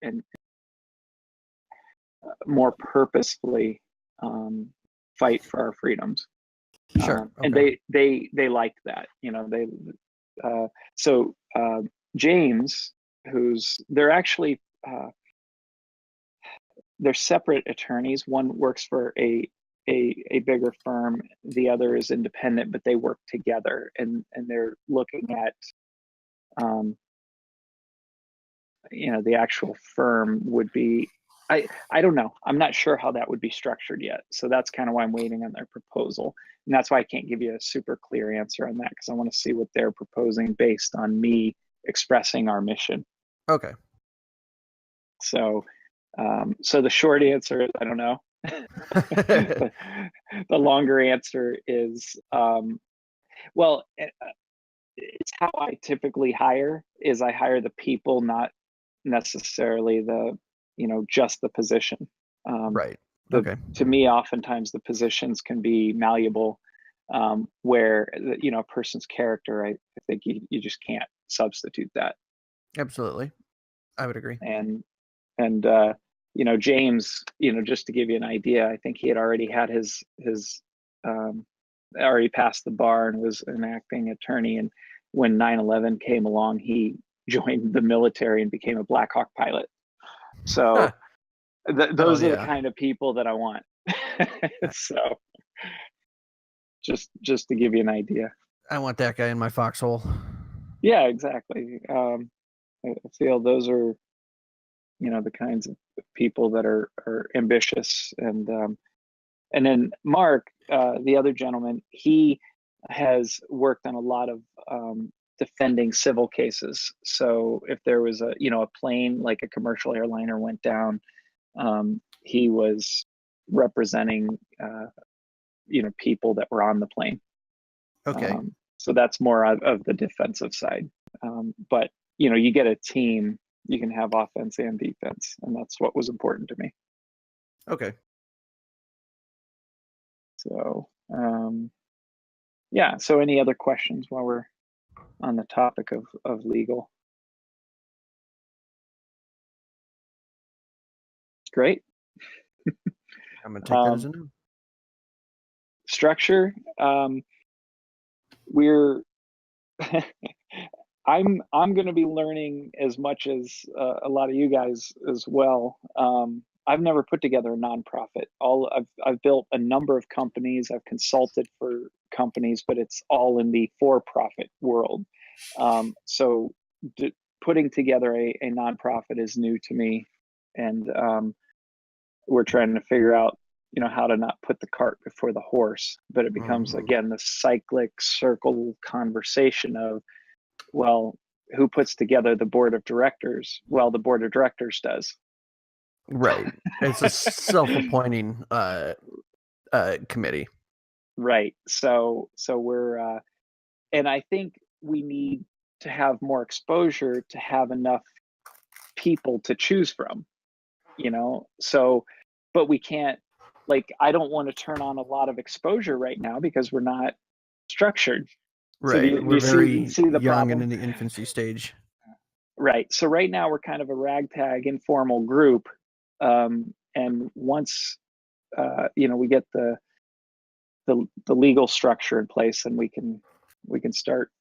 and more purposefully fight for our freedoms. Sure. And they liked that, you know. So James, they're actually they're separate attorneys. One works for a bigger firm, the other is independent, but they work together, and they're looking at you know, the actual firm would be, I don't know. I'm not sure how that would be structured yet. So that's kind of why I'm waiting on their proposal. And that's why I can't give you a super clear answer on that, because I want to see what they're proposing based on me expressing our mission. Okay. So, so the short answer is I don't know. The longer answer is, well, it's how I typically hire. Is I hire the people, not necessarily the, you know, just the position. Right. Okay. To me, oftentimes the positions can be malleable, where, you know, a person's character, I think you just can't substitute that. Absolutely, I would agree. And you know, James, you know, just to give you an idea, I think he had already had his already passed the bar and was an acting attorney. And when 9/11 came along, he joined the military and became a Black Hawk pilot. So those are the kind of people that I want. So just to give you an idea. I want that guy in my foxhole. Yeah, exactly. I feel those are, you know, the kinds of people that are ambitious. And then Mark, the other gentleman, he has worked on a lot of defending civil cases. So if there was a, you know, a plane, like a commercial airliner went down, he was representing, you know, people that were on the plane. Okay. So that's more of the defensive side. But, you know, you get a team, you can have offense and defense, and that's what was important to me. Okay. So, yeah. So any other questions while we're on the topic of legal? Great. I'm gonna take that as a no. Structure. We're I'm going to be learning as much as a lot of you guys as well. I've never put together a nonprofit. I've built a number of companies. I've consulted for companies, but it's all in the for-profit world. So putting together a nonprofit is new to me, and we're trying to figure out, you know, how to not put the cart before the horse. But it becomes again the cyclic circle conversation of, well, who puts together the board of directors? Well, the board of directors does. Right. It's a self-appointing committee. Right. So we're, and I think we need to have more exposure to have enough people to choose from, you know? So, but we can't, like, I don't want to turn on a lot of exposure right now because we're not structured. Right. So we're very see the young problem? and in the infancy stage. Right. So right now we're kind of a ragtag informal group. And once, you know, we get the legal structure in place, and we can start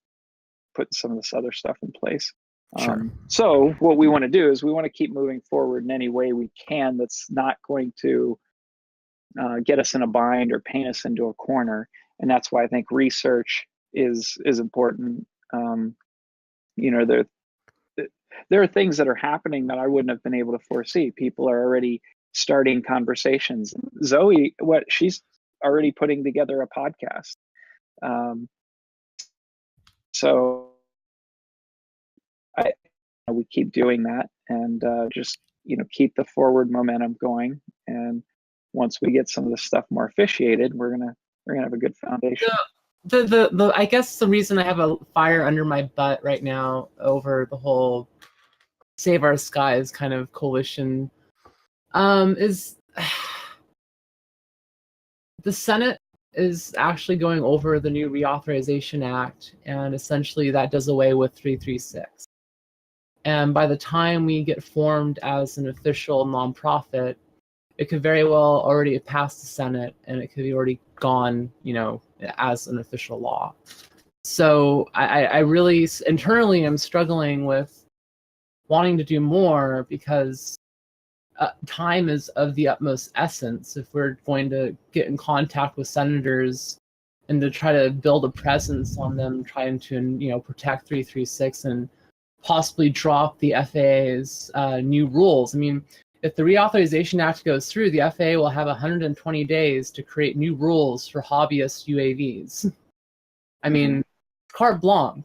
putting some of this other stuff in place. Sure. So what we want to do is we want to keep moving forward in any way we can that's not going to get us in a bind or paint us into a corner. And that's why I think research is important. You know, there are things that are happening that I wouldn't have been able to foresee. People are already starting conversations. Zoe, she's already putting together a podcast. So we keep doing that, and just, you know, keep the forward momentum going. And once we get some of this stuff more officiated, we're gonna have a good foundation. The I guess the reason I have a fire under my butt right now over the whole Save Our Skies kind of coalition is the Senate is actually going over the new Reauthorization Act, and essentially that does away with 336. And by the time we get formed as an official nonprofit, it could very well already have passed the Senate, and it could be already gone, as an official law. So I really internally am struggling with wanting to do more, because time is of the utmost essence if we're going to get in contact with senators and to try to build a presence on them, trying to protect 336 and possibly drop the FAA's new rules. I mean, if the Reauthorization Act goes through, the FAA will have 120 days to create new rules for hobbyist UAVs. I mean, carte blanche.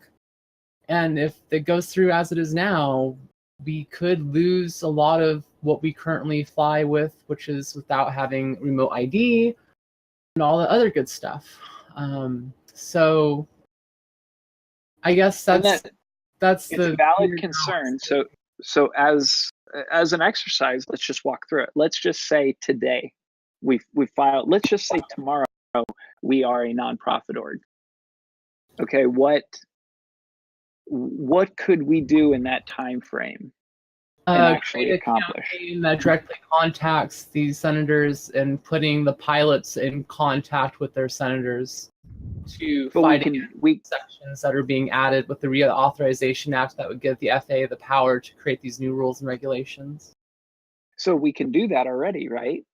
And if it goes through as it is now, we could lose a lot of what we currently fly with, which is without having remote ID and all the other good stuff. So I guess that's it's the a valid concern. So as an exercise, let's just walk through it. Let's just say today we file. Let's just say tomorrow we are a nonprofit org. Okay, what could we do in that time frame and actually accomplish? Campaign that directly contacts these senators and putting the pilots in contact with their senators to fight sections that are being added with the Reauthorization Act that would give the FAA the power to create these new rules and regulations. So we can do that already, right?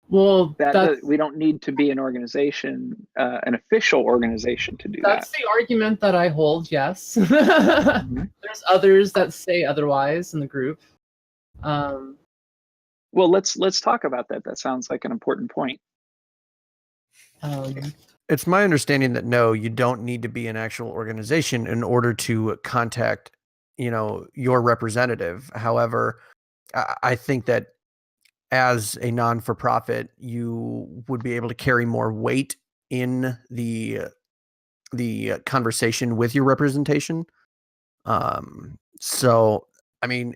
Well, we don't need to be an organization, an official organization, to do that. That's the argument that I hold, yes. There's others that say otherwise in the group. Well, let's talk about that. That sounds like an important point. It's my understanding that no, you don't need to be an actual organization in order to contact, your representative. However, I think that as a non-for-profit, you would be able to carry more weight in the conversation with your representation. So, I mean,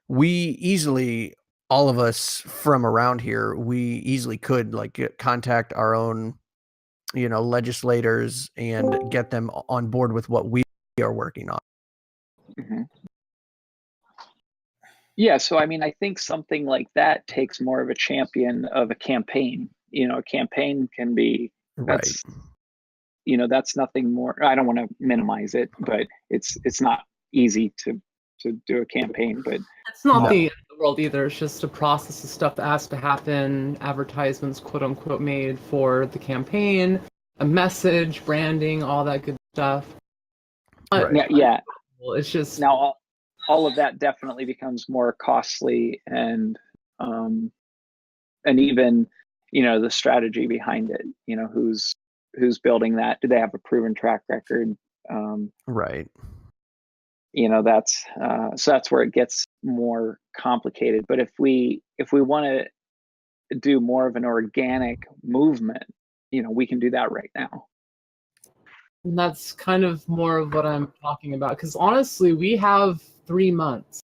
we easily, all of us from around here, we easily could contact our own, legislators and get them on board with what we are working on. Mm-hmm. Yeah, so I mean, I think something like that takes more of a champion of a campaign. A campaign can be that's nothing more. I don't want to minimize it, but it's not easy to do a campaign. But it's not the end of the world either. It's just a process of stuff that has to happen. Advertisements, quote unquote, made for the campaign, a message, branding, all that good stuff. Yeah, it's just now all of that definitely becomes more costly, and even the strategy behind it. Who's building that? Do they have a proven track record? Right. That's where it gets more complicated. But if we want to do more of an organic movement, we can do that right now. And that's kind of more of what I'm talking about, because honestly, we have 3 months.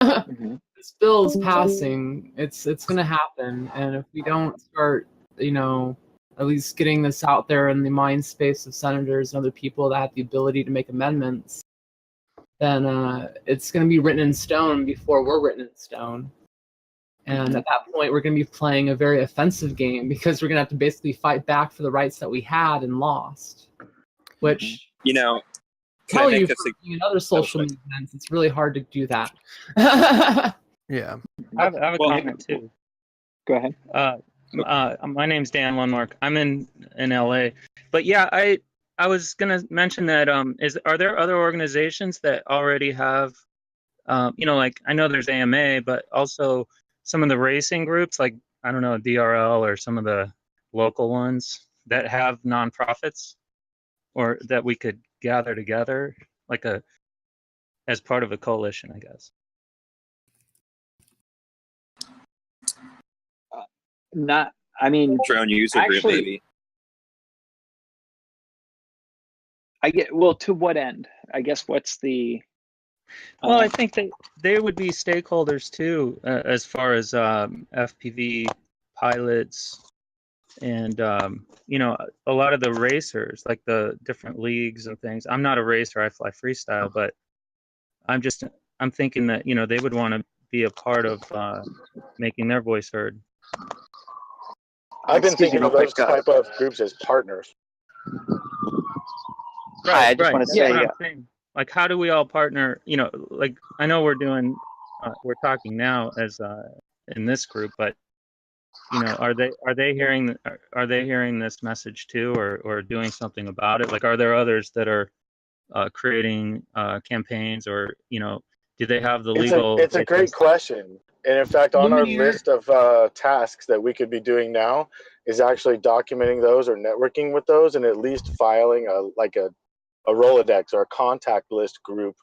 This bill is passing. It's going to happen, and if we don't start, at least getting this out there in the mind space of senators and other people that have the ability to make amendments, then it's going to be written in stone before we're written in stone. And at that point, we're going to be playing a very offensive game, because we're going to have to basically fight back for the rights that we had and lost. Which, tell you from being in other social movements, it's really hard to do that. Yeah. I have a comment too. Go ahead. My name's Dan Lundmark. I'm in LA. But yeah, I was gonna mention that are there other organizations that already have like, I know there's AMA, but also some of the racing groups, like, I don't know, DRL or some of the local ones that have nonprofits, or that we could gather together as part of a coalition, I guess. Your own user group, maybe. To what end? I guess what's the... Well, I think they would be stakeholders too, as far as FPV pilots and a lot of the racers, like the different leagues and things. I'm not a racer; I fly freestyle, but I'm thinking that, you know, they would want to be a part of making their voice heard. I've been Excuse me thinking real of those quick. type of groups as partners. Hi, I just Right. want to That's what say, I'm saying. Like, how do we all partner? You know, like, I know we're doing, we're talking now as in this group, but you know, are they hearing this message too, or doing something about it? Like, are there others that are creating campaigns, or, you know, do they have the legal? It's a great question. And in fact, on our Lumineer. list of tasks that we could be doing now is actually documenting those or networking with those, and at least filing a Rolodex or a contact list group,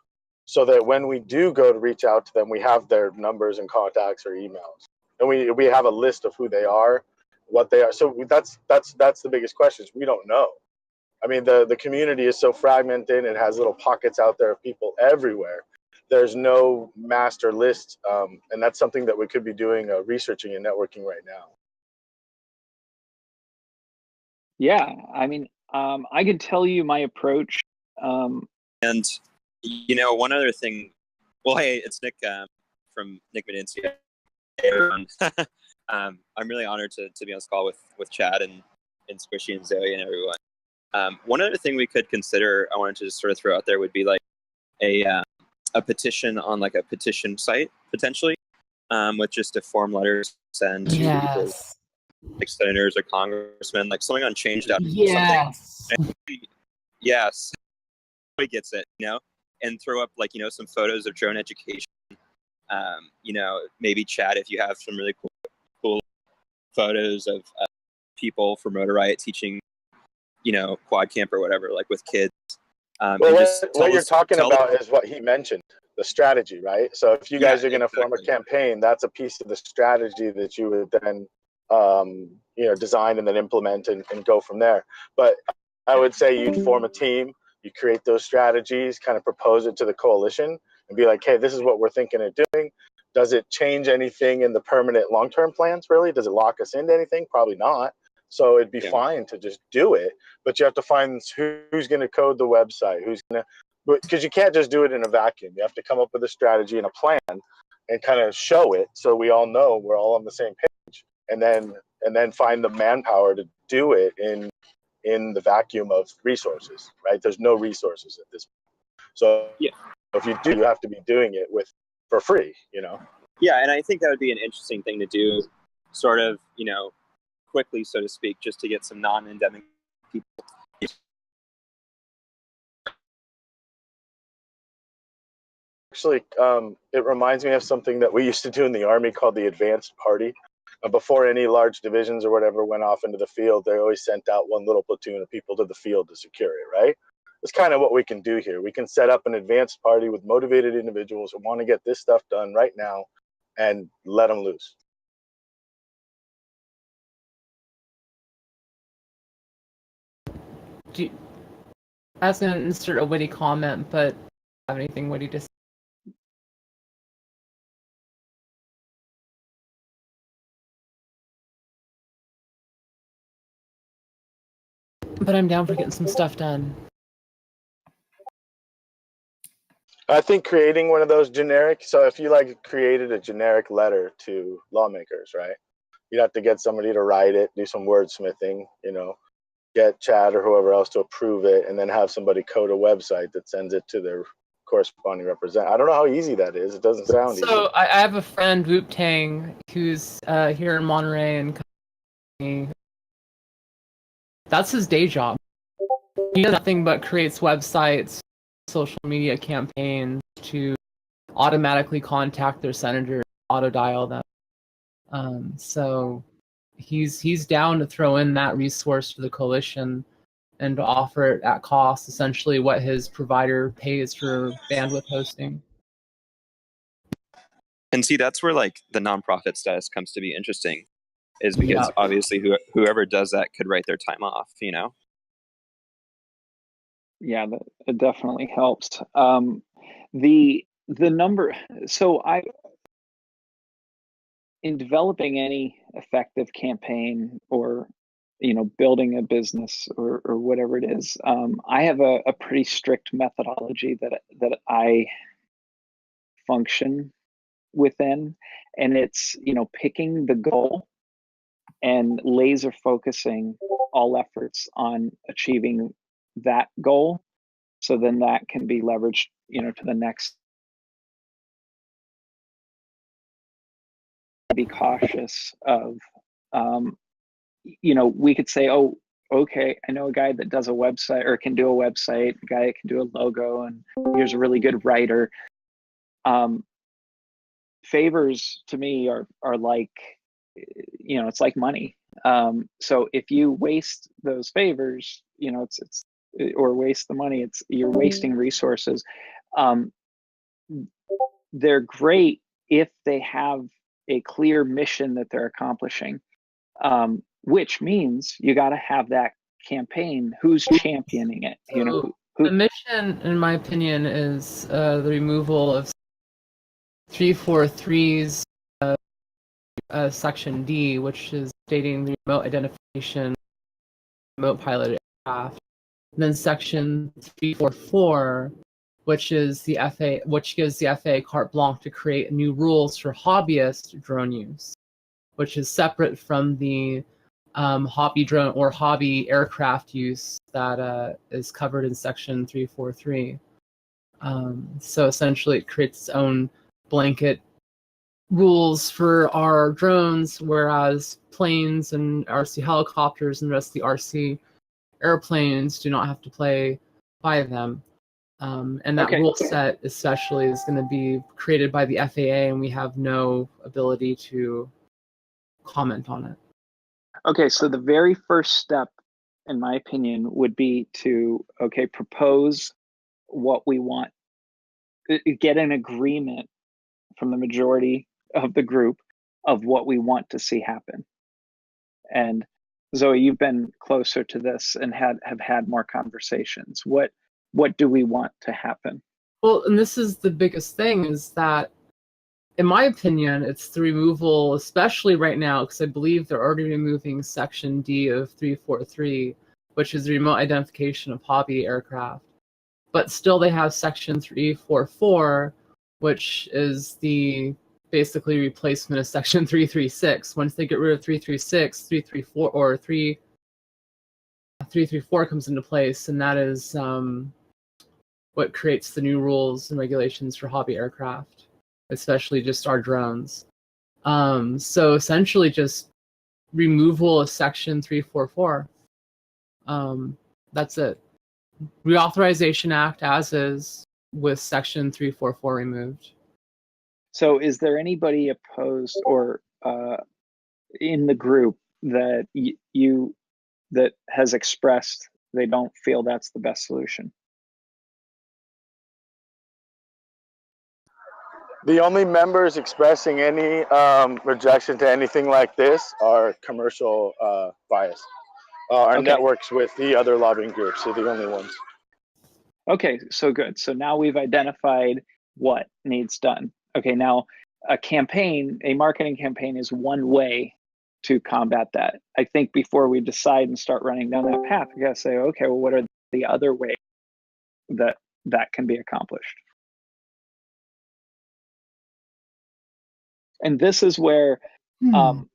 so that when we do go to reach out to them, we have their numbers and contacts or emails, and we have a list of who they are, what they are. So that's the biggest question. We don't know. I mean, the community is so fragmented and has little pockets out there of people everywhere. There's no master list, and that's something that we could be doing, researching and networking right now. Yeah, I mean, I could tell you my approach. And, you know, one other thing. Well, hey, it's Nick from Nick Medincia. Hey, everyone. I'm really honored to be on this call with Chad and Squishy and Zoe and everyone. One other thing we could consider, I wanted to just sort of throw out there, would be like a petition on like a petition site, potentially, with just a form letter send to people, like senators or congressmen, like something on change.org. Yes. Yes. Everybody gets it, you know, and throw up, like, you know, some photos of drone education. You know, maybe Chad, if you have some really cool photos of people for Motor Riot teaching, you know, quad camp or whatever, like with kids. Well, what you're talking about is what he mentioned, the strategy, right? So if you guys are going to form a campaign, that's a piece of the strategy that you would then, you know, design and then implement and go from there. But I would say you'd form a team, you create those strategies, kind of propose it to the coalition and be like, hey, this is what we're thinking of doing. Does it change anything in the permanent long-term plans, really? Does it lock us into anything? Probably not. So it'd be fine to just do it, but you have to find who's going to code the website, who's going to, because you can't just do it in a vacuum. You have to come up with a strategy and a plan and kind of show it so we all know we're all on the same page, and then find the manpower to do it in the vacuum of resources, right? There's no resources at this point. So if you do, you have to be doing it for free, you know? Yeah, and I think that would be an interesting thing to do, sort of, you know, quickly, so to speak, just to get some non-endemic people. Actually, it reminds me of something that we used to do in the Army called the advanced party. Before any large divisions or whatever went off into the field, they always sent out one little platoon of people to the field to secure it, right? That's kind of what we can do here. We can set up an advanced party with motivated individuals who want to get this stuff done right now and let them loose. I was going to insert a witty comment, but I don't have anything witty to say. But I'm down for getting some stuff done. I think creating one of those generic, so if you like created a generic letter to lawmakers, right? You'd have to get somebody to write it, do some wordsmithing, you know, get Chad or whoever else to approve it, and then have somebody code a website that sends it to their corresponding representative. I don't know how easy that is. It doesn't sound easy. So I have a friend, Whoop Tang, who's here in Monterey, and that's his day job. He does nothing but creates websites, social media campaigns to automatically contact their senator, auto dial them. So he's down to throw in that resource for the coalition and to offer it at cost, essentially what his provider pays for bandwidth hosting. And see, that's where like the nonprofit status comes to be interesting, is because obviously whoever does that could write their time off, you know? Yeah, it definitely helps. The number, so in developing any effective campaign or, you know, building a business or whatever it is, I have a pretty strict methodology that I function within, and it's, you know, picking the goal and laser focusing all efforts on achieving that goal. So then that can be leveraged, you know, to the next. Be cautious of, you know, we could say, oh, okay, I know a guy that does a website or can do a website, a guy that can do a logo, and here's a really good writer. Favors to me are like, you know, it's like money. So if you waste those favors, you know, it's or waste the money, it's you're wasting resources. They're great if they have a clear mission that they're accomplishing, which means you got to have that campaign. Who's championing it? You know, the mission, in my opinion, is the removal of 343's Section D, which is stating the remote identification remote piloted aircraft. And then Section 344, which is the which gives the FAA carte blanche to create new rules for hobbyist drone use, which is separate from the hobby drone or hobby aircraft use that is covered in Section 343. So essentially, it creates its own blanket rules for our drones, whereas planes and RC helicopters and the rest of the RC airplanes do not have to play by them. And that rule set especially is going to be created by the FAA, and we have no ability to comment on it. Okay, so the very first step, in my opinion, would be to, propose what we want, get an agreement from the majority of the group of what we want to see happen. And Zoe, you've been closer to this and have had more conversations. What do we want to happen? Well, and this is the biggest thing, is that, in my opinion, it's the removal, especially right now, because I believe they're already removing Section D of 343, which is the remote identification of hobby aircraft. But still they have Section 344, which is the basically replacement of Section 336. Once they get rid of 336, 334 or 334 comes into place, and that is what creates the new rules and regulations for hobby aircraft, especially just our drones. So essentially just removal of Section 344. That's it. Reauthorization Act as is, with Section 344 removed. So is there anybody opposed or in the group that that has expressed they don't feel that's the best solution? The only members expressing any rejection to anything like this are commercial bias. Our networks with the other lobbying groups are the only ones. Okay, so good. So now we've identified what needs done. Okay, now a marketing campaign is one way to combat that. I think before we decide and start running down that path, we gotta say, okay, well, what are the other ways that can be accomplished? And this is where, you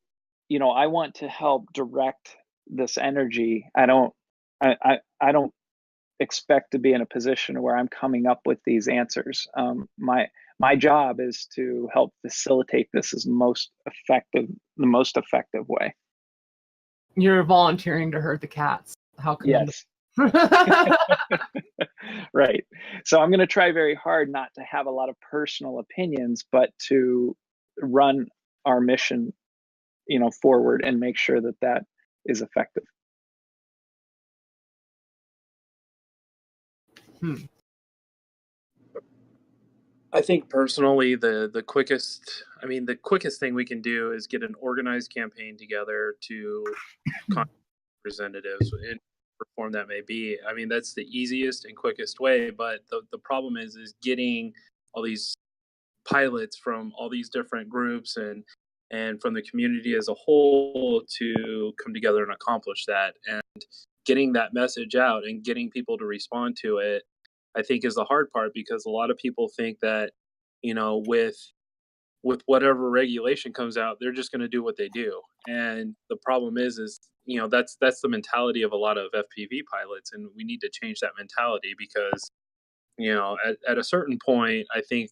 know, I want to help direct this energy. I don't expect to be in a position where I'm coming up with these answers. My job is to help facilitate this as the most effective way. You're volunteering to herd the cats. How come? Yes. Right. So I'm going to try very hard not to have a lot of personal opinions, but to run our mission, you know, forward and make sure that that is effective. I think personally the quickest thing we can do is get an organized campaign together to contact representatives in what form that may be. I mean, that's the easiest and quickest way, but the problem is getting all these pilots from all these different groups and from the community as a whole to come together and accomplish that. And getting that message out and getting people to respond to it, I think, is the hard part, because a lot of people think that with whatever regulation comes out, they're just going to do what they do. And the problem is that's the mentality of a lot of FPV pilots, and we need to change that mentality because at a certain point, I think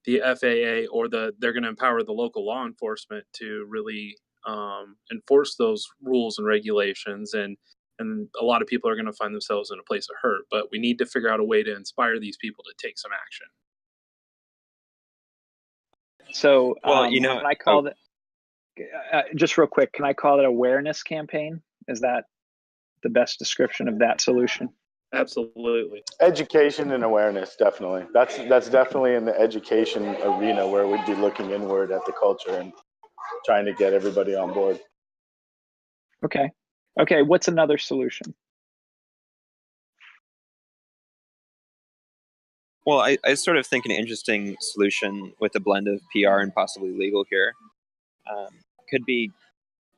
the FAA or they're going to empower the local law enforcement to really enforce those rules and regulations, and a lot of people are going to find themselves in a place of hurt. But we need to figure out a way to inspire these people to take some action. So, Well, can I call that just real quick? Can I call it awareness campaign? Is that the best description of that solution? Absolutely. Education and awareness, definitely. That's definitely in the education arena where we'd be looking inward at the culture and trying to get everybody on board. Okay. What's another solution? Well, I sort of think an interesting solution with a blend of PR and possibly legal here could be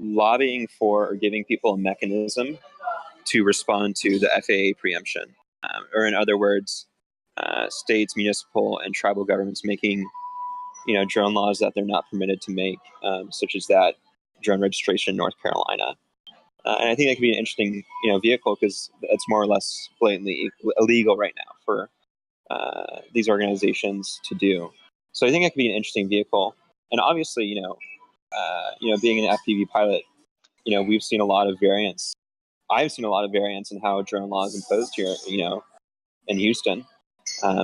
lobbying for or giving people a mechanism to respond to the FAA preemption. Or in other words, states, municipal, and tribal governments making, drone laws that they're not permitted to make, such as that drone registration in North Carolina. And I think that could be an interesting, vehicle because it's more or less blatantly illegal right now for these organizations to do. So I think it could be an interesting vehicle. And obviously, being an FPV pilot, we've seen a lot of variance. I've seen a lot of variance in how drone law is imposed here, in Houston.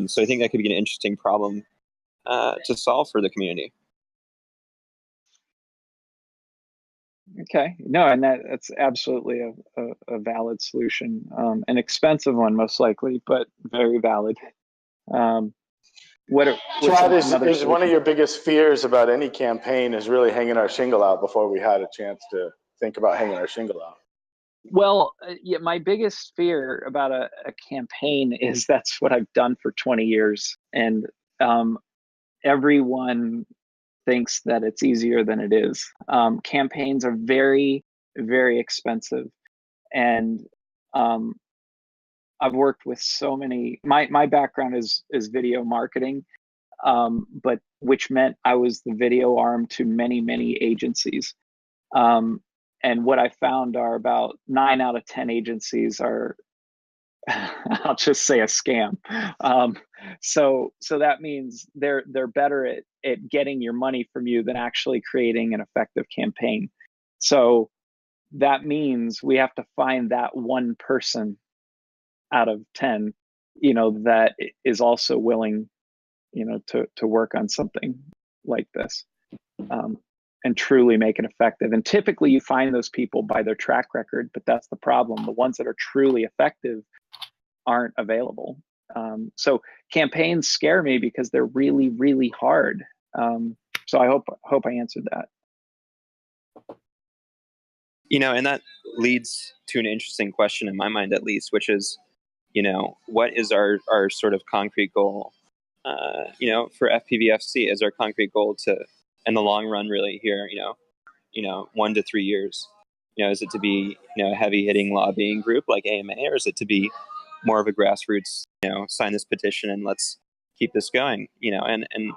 So I think that could be an interesting problem to solve for the community. Okay, no, and that's absolutely a valid solution, an expensive one most likely, but very valid. Chad, is one of your biggest fears about any campaign is really hanging our shingle out before we had a chance to think about hanging our shingle out? Well, yeah, my biggest fear about a campaign is that's what I've done for 20 years. And everyone thinks that it's easier than it is. Campaigns are very, very expensive. And I've worked with so many, my background is video marketing, but which meant I was the video arm to many, many agencies. And what I found are about 9 out of 10 agencies are, I'll just say, a scam. So that means they're better at getting your money from you than actually creating an effective campaign. So that means we have to find that one person out of 10, that is also willing, to work on something like this. And truly make it effective. And typically you find those people by their track record, but that's the problem. The ones that are truly effective aren't available. So campaigns scare me because they're really, really hard. So I hope I answered that. And that leads to an interesting question in my mind, at least, which is, what is our sort of concrete goal? For FPVFC, is our concrete goal to, in the long run, really here, 1 to 3 years, is it to be, a heavy hitting lobbying group like AMA, or is it to be more of a grassroots, sign this petition and let's keep this going, and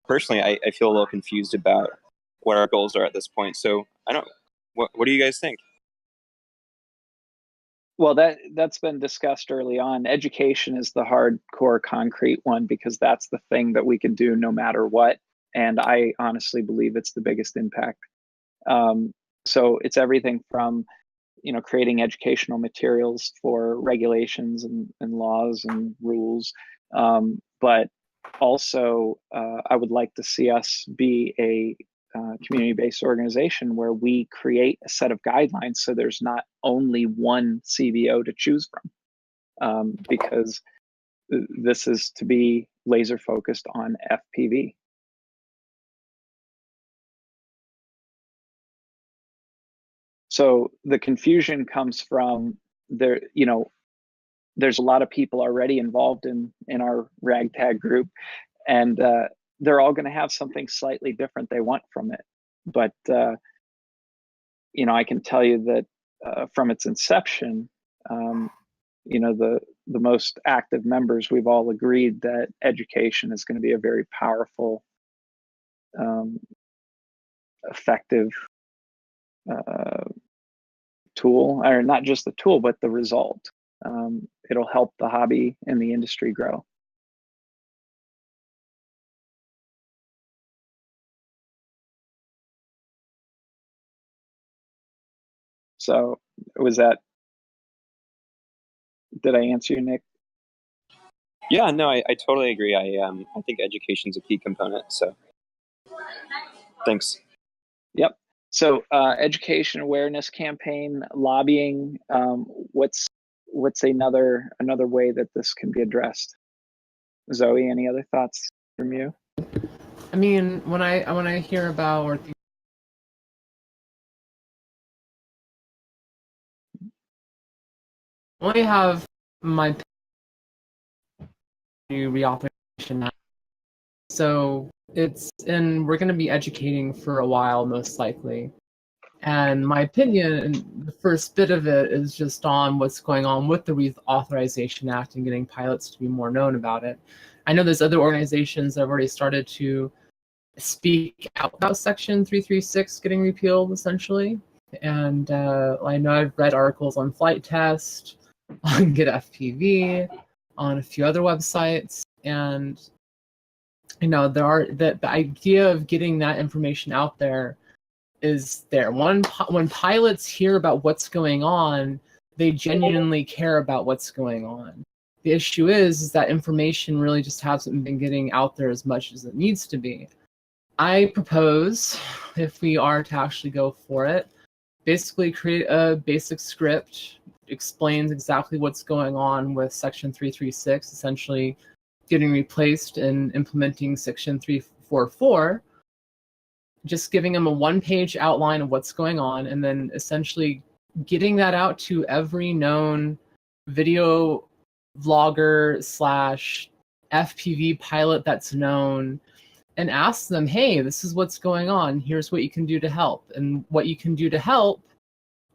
personally, I feel a little confused about what our goals are at this point. So what do you guys think? Well, that's been discussed early on. Education is the hardcore concrete one because that's the thing that we can do no matter what. And I honestly believe it's the biggest impact. So it's everything from, creating educational materials for regulations and laws and rules. But also, I would like to see us be a community-based organization where we create a set of guidelines so there's not only one CVO to choose from, because this is to be laser focused on FPV. So the confusion comes from there, there's a lot of people already involved in our ragtag group, and they're all going to have something slightly different they want from it. But, I can tell you that from its inception, the the most active members, we've all agreed that education is going to be a very powerful, effective tool, or not just the tool, but the result. It'll help the hobby and the industry grow. So did I answer you, Nick? Yeah, no, I totally agree. I think education is a key component. So thanks. Yep. So education awareness campaign, lobbying. What's another way that this can be addressed? Zoe, any other thoughts from you? I mean, when I hear about or think I only have my new reauthorization act. So we're going to be educating for a while, most likely. And my opinion, and the first bit of it, is just on what's going on with the Reauthorization Act and getting pilots to be more known about it. I know there's other organizations that have already started to speak out about Section 336 getting repealed, essentially. And I know I've read articles on Flight Test, on Get FPV, on a few other websites, and the idea of getting that information out there is there. When pilots hear about what's going on, they genuinely care about what's going on. The issue is that information really just hasn't been getting out there as much as it needs to be. I propose, if we are to actually go for it, basically create a basic script, explains exactly what's going on with Section 336, essentially getting replaced and implementing Section 344, just giving them a one-page outline of what's going on, and then essentially getting that out to every known video vlogger / FPV pilot that's known, and ask them, hey, this is what's going on. Here's what you can do to help. And what you can do to help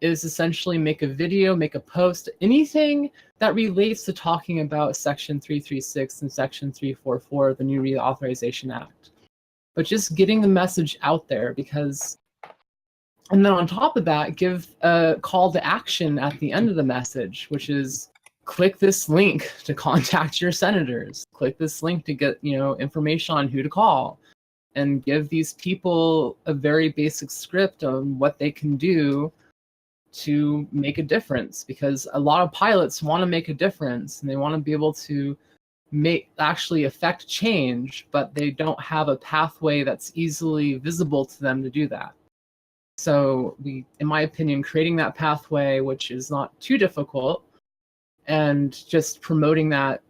is essentially make a video, make a post, anything that relates to talking about Section 336 and Section 344 of the new Reauthorization Act. But just getting the message out there, because, and then on top of that, give a call to action at the end of the message, which is click this link to contact your senators, click this link to get, information on who to call, and give these people a very basic script on what they can do to make a difference, because a lot of pilots want to make a difference and they want to be able to actually affect change, but they don't have a pathway that's easily visible to them to do that. So in my opinion, creating that pathway, which is not too difficult, and just promoting that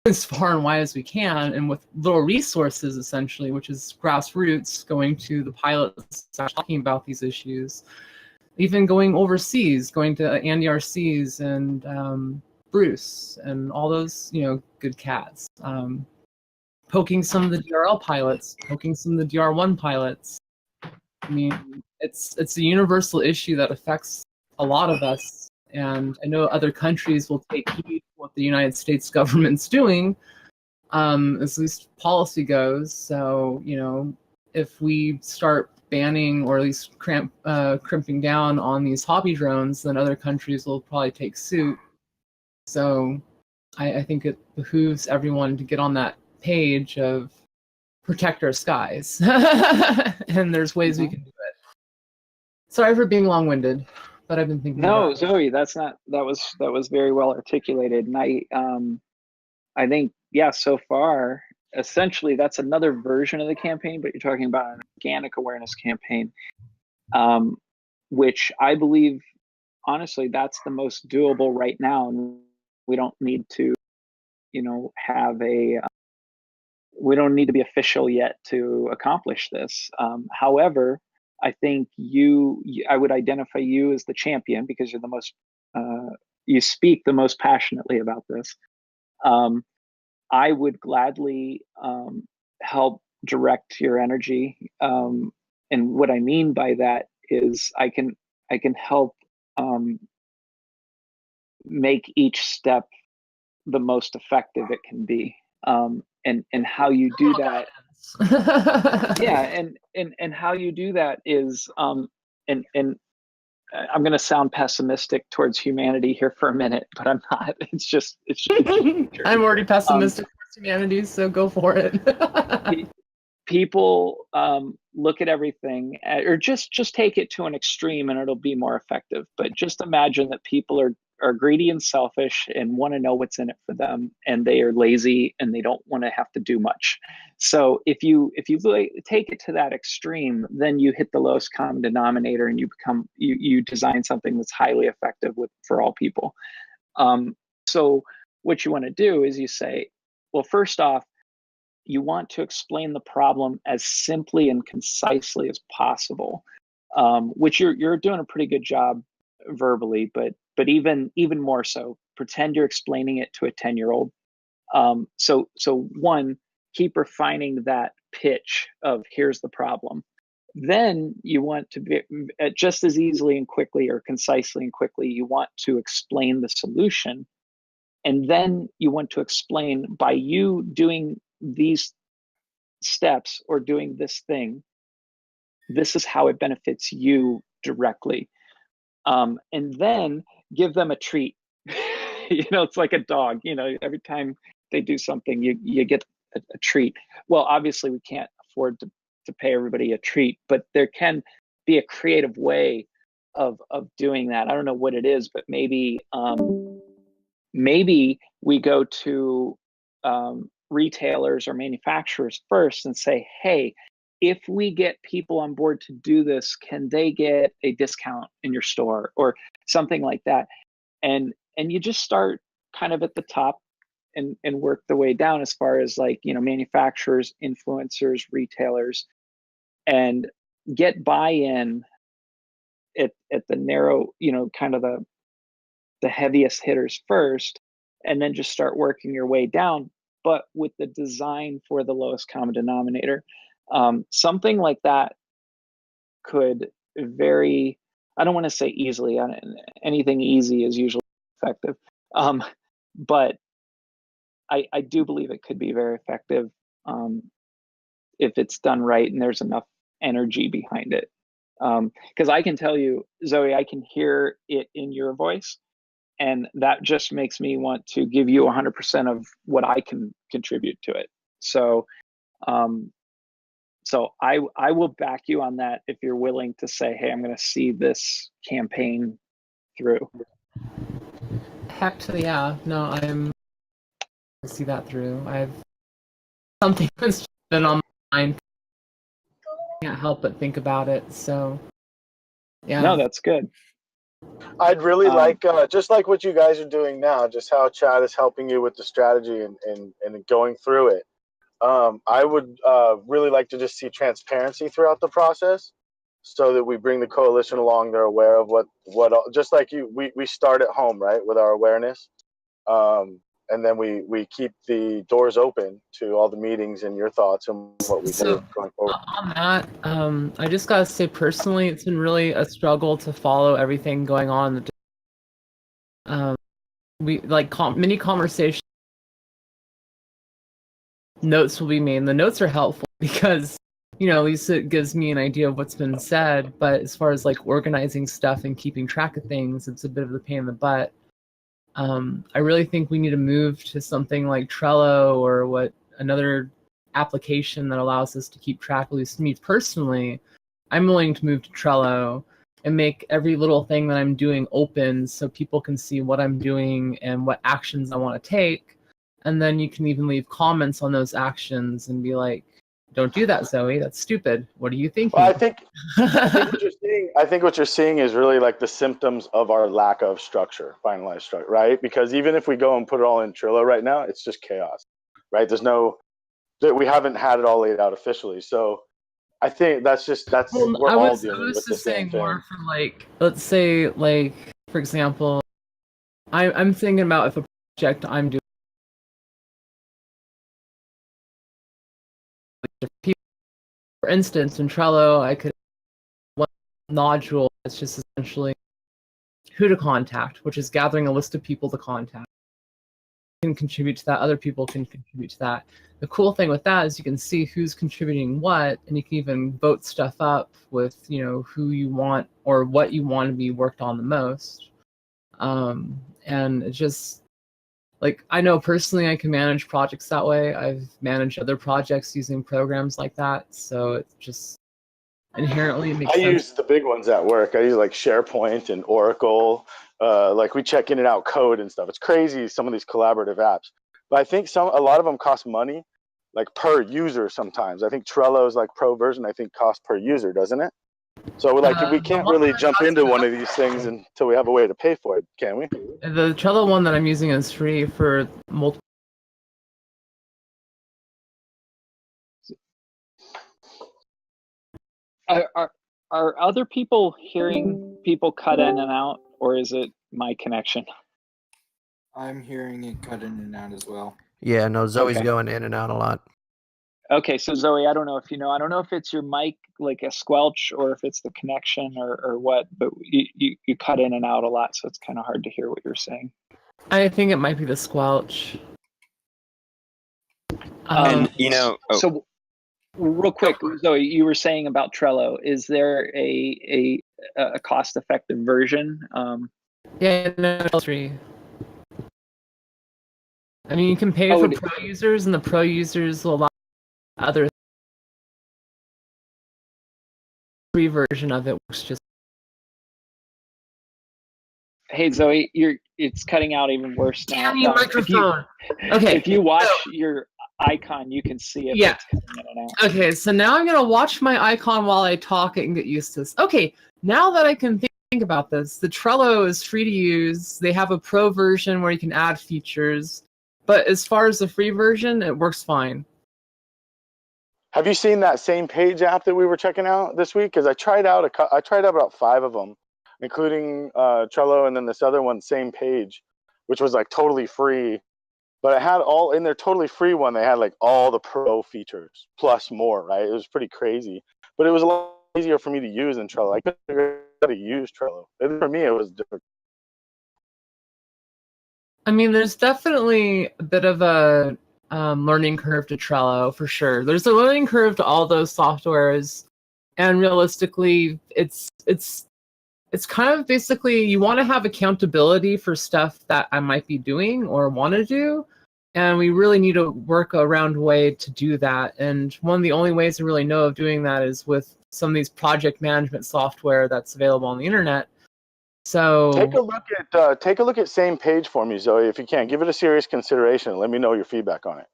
as far and wide as we can, and with little resources, essentially, which is grassroots, going to the pilots, talking about these issues, even going overseas, going to Andy RCs and Bruce and all those, good cats, poking some of the DRL pilots, poking some of the DR1 pilots. I mean, it's a universal issue that affects a lot of us, and I know other countries will take heed of what the United States government's doing, as least policy goes. So, if we start banning or at least crimping down on these hobby drones, then other countries will probably take suit. So I think it behooves everyone to get on that page of protect our skies. And there's ways we can do it. Sorry for being long-winded, but I've been thinking No, about Zoe, that was very well articulated. And I think, yeah, so far, essentially that's another version of the campaign, but you're talking about an organic awareness campaign, which I believe, honestly, that's the most doable right now. And we don't need to, we don't need to be official yet to accomplish this. However, I think I would identify you as the champion because you're the most, you speak the most passionately about this. I would gladly help direct your energy. And what I mean by that is I can help make each step the most effective it can be. And how you do that. Yeah, and how you do that is and I'm going to sound pessimistic towards humanity here for a minute, but I'm not. It's just I'm already pessimistic towards humanity, so go for it. People look at everything or just take it to an extreme and it'll be more effective. But just imagine that people are greedy and selfish and want to know what's in it for them, and they are lazy and they don't want to have to do much. So if you take it to that extreme, then you hit the lowest common denominator and you design something that's highly effective for all people. So what you want to do is you say, well, first off, you want to explain the problem as simply and concisely as possible, which you're doing a pretty good job verbally, but even more so, pretend you're explaining it to a 10-year-old. So one, keep refining that pitch of here's the problem. Then you want to be just as easily and quickly or concisely and quickly, you want to explain the solution. And then you want to explain, by you doing these steps or doing this thing, this is how it benefits you directly. And then give them a treat. It's like a dog, every time they do something, you get a treat. Well, obviously we can't afford to pay everybody a treat, but there can be a creative way of doing that. I don't know what it is, but maybe we go to retailers or manufacturers first and say, hey, if we get people on board to do this, can they get a discount in your store or something like that? And you just start kind of at the top and work the way down as far as manufacturers, influencers, retailers, and get buy-in at the narrow, kind of the heaviest hitters first, and then just start working your way down, but with the design for the lowest common denominator. Something like that could I don't want to say easily, anything easy is usually effective. But I do believe it could be very effective if it's done right and there's enough energy behind it. Because I can tell you, Zoe, I can hear it in your voice, and that just makes me want to give you 100% of what I can contribute to it. So I will back you on that if you're willing to say, hey, I'm going to see this campaign through. Heck to yeah. No, I'm to see that through. I've something that's been on my mind. Can't help but think about it. So yeah. No, that's good. I'd really like, just like what you guys are doing now, just how Chad is helping you with the strategy and going through it. I would really like to just see transparency throughout the process, so that we bring the coalition along. They're aware of what just like you, we start at home, right, with our awareness. And then we keep the doors open to all the meetings and your thoughts and what we do going forward. On that, I just gotta say personally, it's been really a struggle to follow everything going on. We mini conversations, notes will be made. And the notes are helpful because at least it gives me an idea of what's been said. But as far as organizing stuff and keeping track of things, it's a bit of a pain in the butt. I really think we need to move to something like Trello or another application that allows us to keep track. At least me personally, I'm willing to move to Trello and make every little thing that I'm doing open so people can see what I'm doing and what actions I want to take. And then you can even leave comments on those actions and be like, don't do that, Zoe. That's stupid. What are you thinking? Well, I think what you're seeing is really the symptoms of our lack of structure, finalized structure, right? Because even if we go and put it all in Trello right now, it's just chaos, right? We haven't had it all laid out officially. So I think we're all dealing with the same thing. More for let's say, for example, I'm thinking about if a project I'm doing, for instance, in Trello, I could one nodule that's just essentially who to contact, which is gathering a list of people to contact. can contribute to that, other people can contribute to that. The cool thing with that is you can see who's contributing what, and you can even vote stuff up with, you know, who you want or what you want to be worked on the most. And it just, like, I know personally I can manage projects that way. I've managed other projects using programs like that, so it just inherently makes sense. I use the big ones at work. I use like SharePoint and Oracle. Like we check in and out code and stuff. It's crazy, some of these collaborative apps. But I think a lot of them cost money, like per user sometimes. I think Trello's like pro version, I think costs per user, doesn't it? So like we can't really jump into one of these things until we have a way to pay for it, can we? The Trello one that I'm using is free for multiple. Are other people hearing people cut in and out, or is it my connection? I'm hearing it cut in and out as well. Yeah, no, Zoe's going in and out a lot. Okay, so Zoe, I don't know if you know. I don't know if it's your mic, like a squelch, or if it's the connection or what, but you cut in and out a lot, so it's kind of hard to hear what you're saying. I think it might be the squelch. And, you know... Oh. So, real quick, Zoe, you were saying about Trello. Is there a cost-effective version? Yeah, no, it's free. I mean, you can pay for pro users, and the pro users will allow other free version of it works just. Hey Zoe, it's cutting out even worse now. Damn you, microphone. If you watch your icon, you can see it. Yeah. It's cutting in and out. Okay, so now I'm gonna watch my icon while I talk and get used to this. Okay, now that I can think about this, the Trello is free to use. They have a pro version where you can add features, but as far as the free version, it works fine. Have you seen that same page app that we were checking out this week? Because I tried out about 5 of them, including Trello, and then this other one, same page, which was like totally free. But it had all in their totally free one. They had like all the pro features plus more, right? It was pretty crazy, but it was a lot easier for me to use than Trello. I couldn't figure out how to use Trello. And for me, it was different. I mean, there's definitely a bit of a learning curve to Trello, for sure. There's a learning curve to all those softwares, and realistically, it's kind of basically you want to have accountability for stuff that I might be doing or want to do, and we really need a workaround way to do that. And one of the only ways I really know of doing that is with some of these project management software that's available on the internet. So take a look at same page for me, Zoe, if you can. Give it a serious consideration. Let me know your feedback on it.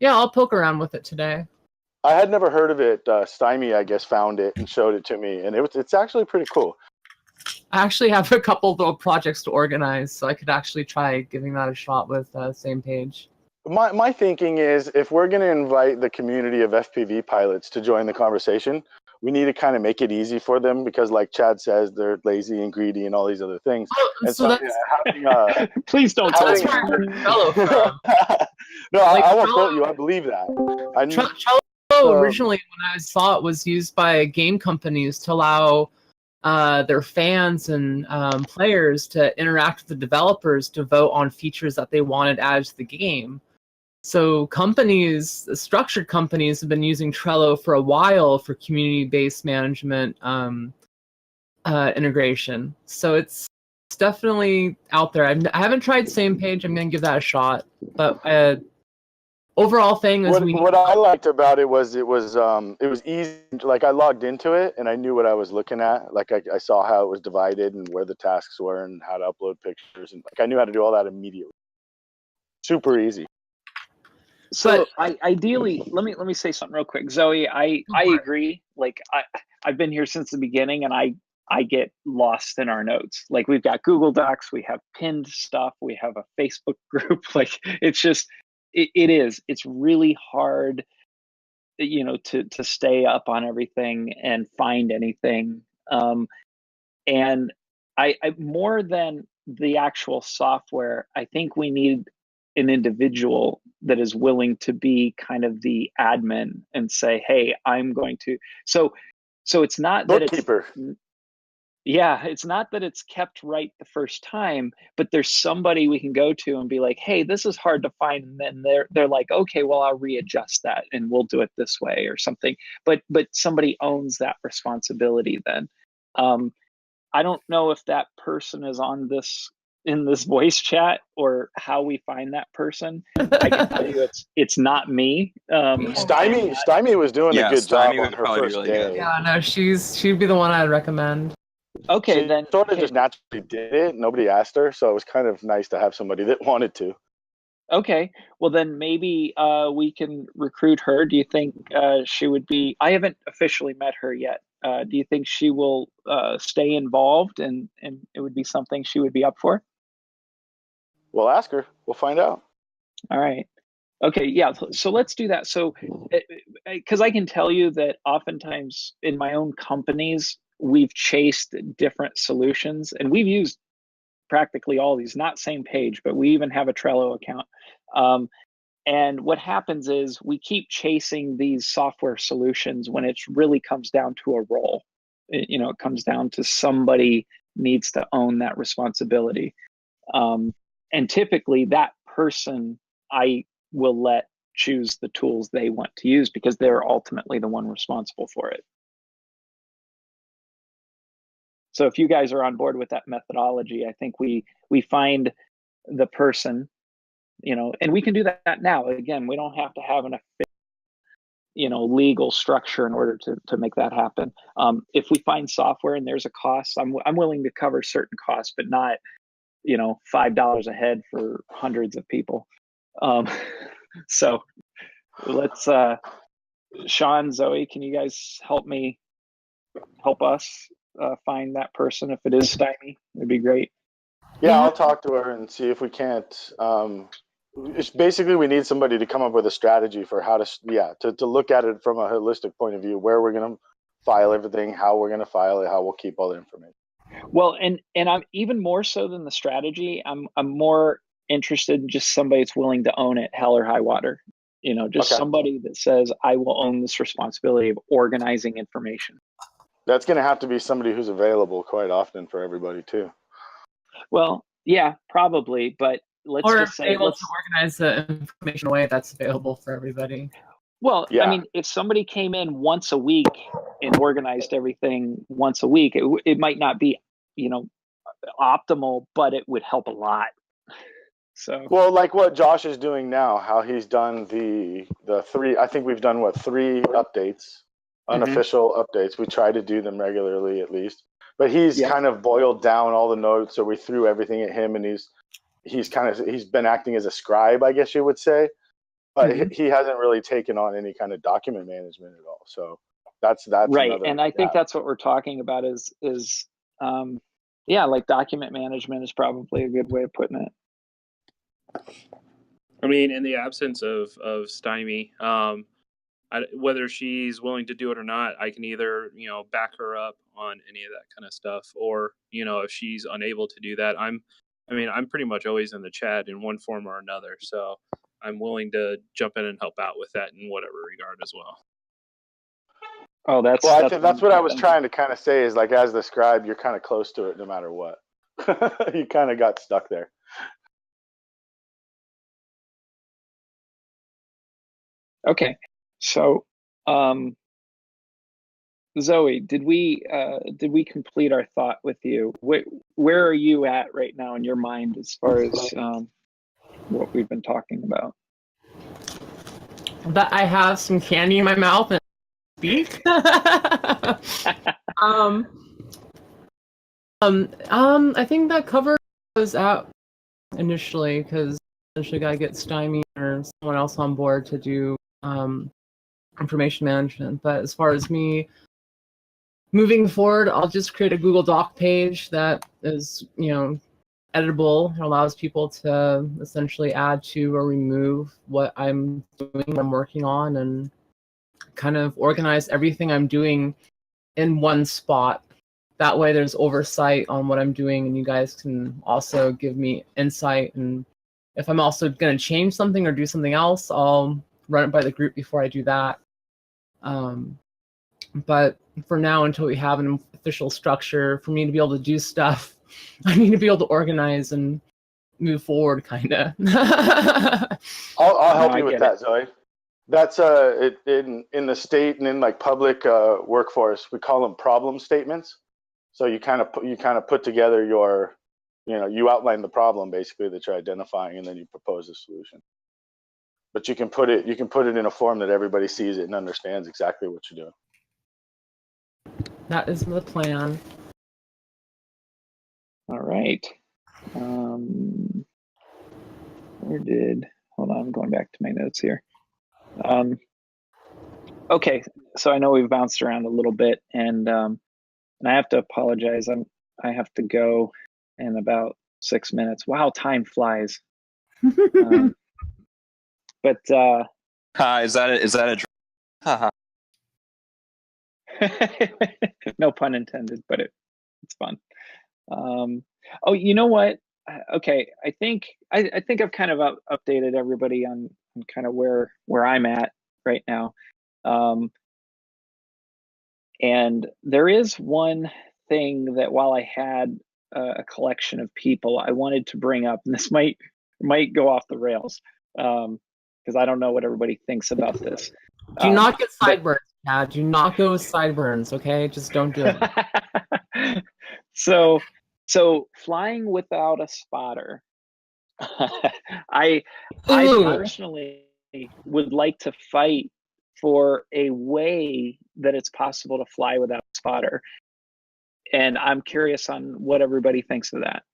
Yeah, I'll poke around with it today. I had never heard of it. Stymie, I guess, found it and showed it to me, and it's actually pretty cool. I actually have a couple of little projects to organize, so I could actually try giving that a shot with same page. My thinking is, if we're going to invite the community of FPV pilots to join the conversation, we need to kind of make it easy for them, because like Chad says, they're lazy and greedy and all these other things. And so please don't tell me. No, I won't quote you. I believe that. Trello originally, when I saw it, was used by game companies to allow their fans and players to interact with the developers to vote on features that they wanted added to the game. So companies, structured companies, have been using Trello for a while for community-based management integration. So it's definitely out there. I haven't tried same page. I'm going to give that a shot. But overall thing is what I liked about it was easy. Like I logged into it and I knew what I was looking at. Like I saw how it was divided and where the tasks were and how to upload pictures, and like I knew how to do all that immediately. Super easy. So ideally, let me say something real quick, Zoe. I agree. Like I've been here since the beginning, and I get lost in our notes. Like we've got Google Docs, we have pinned stuff, we have a Facebook group. Like it's just it's really hard, you know, to stay up on everything and find anything. And I more than the actual software, I think we need an individual that is willing to be kind of the admin and say, hey, I'm going to, so it's not bookkeeper. That Yeah, it's not that it's kept right the first time, but there's somebody we can go to and be like, "Hey, this is hard to find," and then they're like, "Okay, well, I'll readjust that and we'll do it this way or something." But somebody owns that responsibility then. I don't know if that person is on this in this voice chat or how we find that person. I can tell you it's not me. Stymie was doing a good job on her first really day. good. Yeah, no, she'd be the one I'd recommend. Okay, She then sort of just naturally did it. Nobody asked her, so it was kind of nice to have somebody that wanted to. Okay, well then maybe we can recruit her. Do you think she would be? I haven't officially met her yet. Do you think she will stay involved and it would be something she would be up for? We'll ask her. We'll find out. All right. Okay, yeah. So let's do that. So, because I can tell you that oftentimes in my own companies, we've chased different solutions and we've used practically all these, not same page, but we even have a Trello account. And what happens is we keep chasing these software solutions when it really comes down to a role. It comes down to somebody needs to own that responsibility. And typically that person I will let choose the tools they want to use because they're ultimately the one responsible for it. So if you guys are on board with that methodology, I think we find the person, and we can do that now. Again, we don't have to have an legal structure in order to make that happen. If we find software and there's a cost, I'm willing to cover certain costs, but not $5 a head for hundreds of people. So let's Sean, Zoe, can you guys help us find that person? If it is Stymie, it'd be great. Yeah, I'll talk to her and see if we can't. It's basically we need somebody to come up with a strategy for how to look at it from a holistic point of view, where we're going to file everything, how we're going to file it, how we'll keep all the information. Well, and I'm even more so than the strategy. I'm more interested in just somebody that's willing to own it, hell or high water. Somebody that says, I will own this responsibility of organizing information. That's going to have to be somebody who's available quite often for everybody too. Well, yeah, probably, but let's just say able to organize the information in a way that's available for everybody. Well, yeah. I mean, if somebody came in once a week and organized everything once a week, it might not be, optimal, but it would help a lot. So, well, like what Josh is doing now, how he's done the three. I think we've done 3 updates, unofficial updates. We try to do them regularly at least. But he's kind of boiled down all the notes, so we threw everything at him, and he's been acting as a scribe, I guess you would say. But he hasn't really taken on any kind of document management at all. So that's right. And I think that's what we're talking about is like document management is probably a good way of putting it. I mean, in the absence of Stymie, whether she's willing to do it or not, I can either back her up on any of that kind of stuff, or if she's unable to do that, I'm pretty much always in the chat in one form or another, so I'm willing to jump in and help out with that in whatever regard as well. Oh, I think that's what I was trying to kind of say is, like, as the scribe, you're kind of close to it no matter what. You kind of got stuck there. Okay, so Zoe, did we complete our thought with you? Where are you at right now in your mind as far as what we've been talking about? That I have some candy in my mouth and speak. I think that cover was out initially because essentially got to get Stymie or someone else on board to do information management. But as far as me moving forward, I'll just create a Google Doc page that is, editable. It allows people to essentially add to or remove what I'm doing, what I'm working on, and kind of organize everything I'm doing in one spot. That way there's oversight on what I'm doing, and you guys can also give me insight. And if I'm also going to change something or do something else, I'll run it by the group before I do that. But for now, until we have an official structure for me to be able to do stuff, I need to be able to organize and move forward, kind of. I'll help you with that, Zoe. That's in the state and in like public workforce, we call them problem statements. So you kind of put together your, you outline the problem basically that you're identifying, and then you propose a solution. But you can put it in a form that everybody sees it and understands exactly what you're doing. That is the plan. All right. Hold on, I'm going back to my notes here. Okay, so I know we've bounced around a little bit, and I have to apologize. I have to go in about 6 minutes. Wow, time flies. But is that a no pun intended, but it's fun. Oh, you know what? Okay, I think I've kind of updated everybody on kind of where I'm at right now. And there is one thing that while I had a collection of people, I wanted to bring up, and this might go off the rails, because I don't know what everybody thinks about this. Do not get sideburns, Chad. Do not go with sideburns, okay? Just don't do it. So flying without a spotter, I personally would like to fight for a way that it's possible to fly without a spotter. And I'm curious on what everybody thinks of that.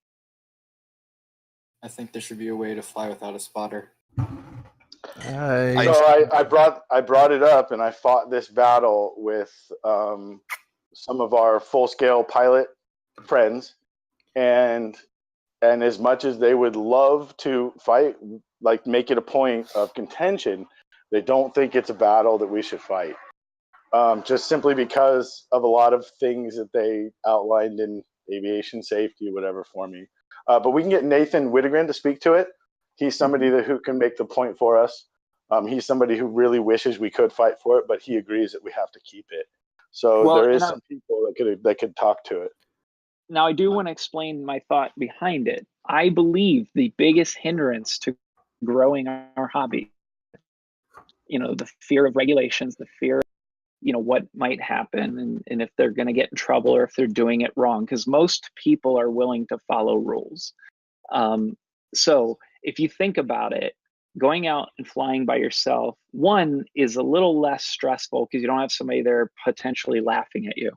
I think there should be a way to fly without a spotter. I brought it up, and I fought this battle with some of our full-scale pilot friends, and as much as they would love to fight, like make it a point of contention, they don't think it's a battle that we should fight. Just simply because of a lot of things that they outlined in aviation safety or whatever for me. But we can get Nathan Whittegren to speak to it. He's somebody who can make the point for us. He's somebody who really wishes we could fight for it, but he agrees that we have to keep it. So there is some people that could talk to it. Now, I do want to explain my thought behind it. I believe the biggest hindrance to growing our hobby, the fear of regulations, the fear of, what might happen, and if they're going to get in trouble or if they're doing it wrong, because most people are willing to follow rules. So if you think about it, going out and flying by yourself, one, is a little less stressful because you don't have somebody there potentially laughing at you.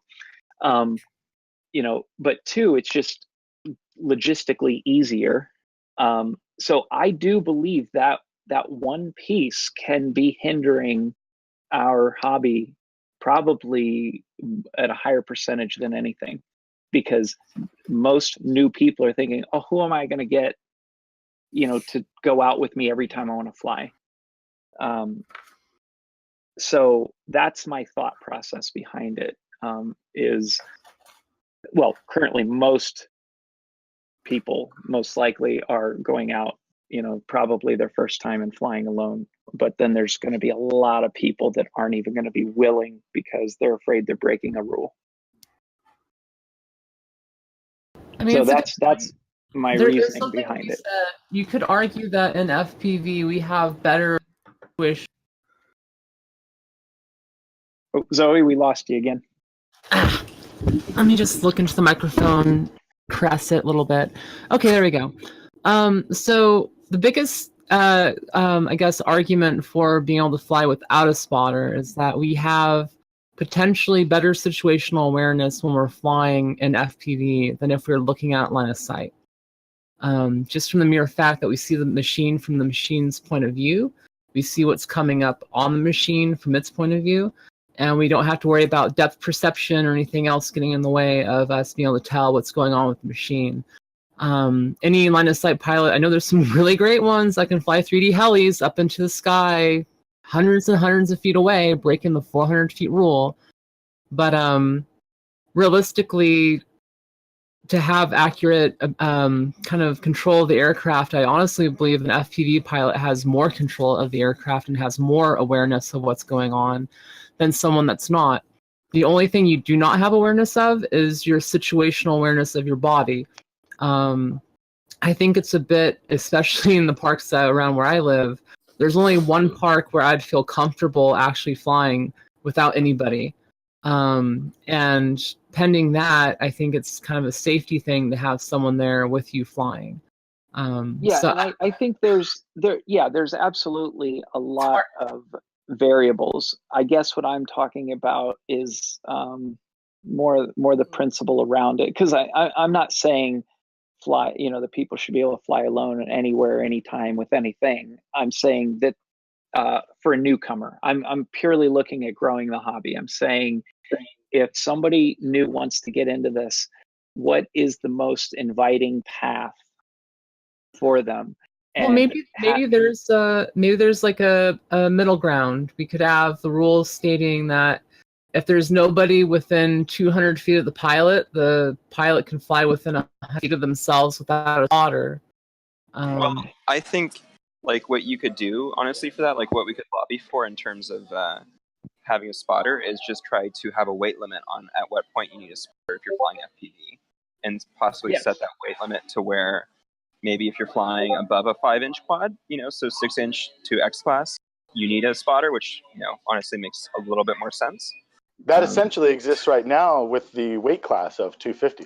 But two, it's just logistically easier. So I do believe that one piece can be hindering our hobby probably at a higher percentage than anything, because most new people are thinking, oh, who am I going to get, to go out with me every time I want to fly? So that's my thought process behind it. Currently most people most likely are going out, probably their first time and flying alone. But then there's going to be a lot of people that aren't even going to be willing because they're afraid they're breaking a rule. I mean, so that's my reasoning behind it. You could argue that in FPV we have better wish. Oh, Zoe, we lost you again. Let me just look into the microphone, press it a little bit. Okay, there we go. So the biggest, I guess, argument for being able to fly without a spotter is that we have potentially better situational awareness when we're flying in FPV than if we're looking at line of sight. Just from the mere fact that we see the machine from the machine's point of view, we see what's coming up on the machine from its point of view, and we don't have to worry about depth perception or anything else getting in the way of us being able to tell what's going on with the machine. Any line of sight pilot, I know there's some really great ones that can fly 3D helis up into the sky, hundreds and hundreds of feet away, breaking the 400 feet rule. But realistically, to have accurate kind of control of the aircraft, I honestly believe an FPV pilot has more control of the aircraft and has more awareness of what's going on than someone that's not. The only thing you do not have awareness of is your situational awareness of your body. I think it's a bit, especially in the parks around where I live, there's only one park where I'd feel comfortable actually flying without anybody. And pending that, I think it's kind of a safety thing to have someone there with you flying. Yeah, and I think there's absolutely a lot of variables. I guess what I'm talking about is more the principle around it, because I'm not saying fly, that people should be able to fly alone anywhere, anytime, with anything. I'm saying that for a newcomer, I'm purely looking at growing the hobby. I'm saying if somebody new wants to get into this, what is the most inviting path for them? Well, maybe there's like a middle ground. We could have the rules stating that if there's nobody within 200 feet of the pilot can fly within 100 feet of themselves without a spotter. Well, I think like what you could do, honestly, for that, like what we could lobby for in terms of having a spotter is just try to have a weight limit on at what point you need a spotter if you're flying FPV, and possibly set that weight limit to where maybe if you're flying above a 5-inch quad, so 6-inch to X class, you need a spotter, which honestly makes a little bit more sense. That essentially exists right now with the weight class of 250.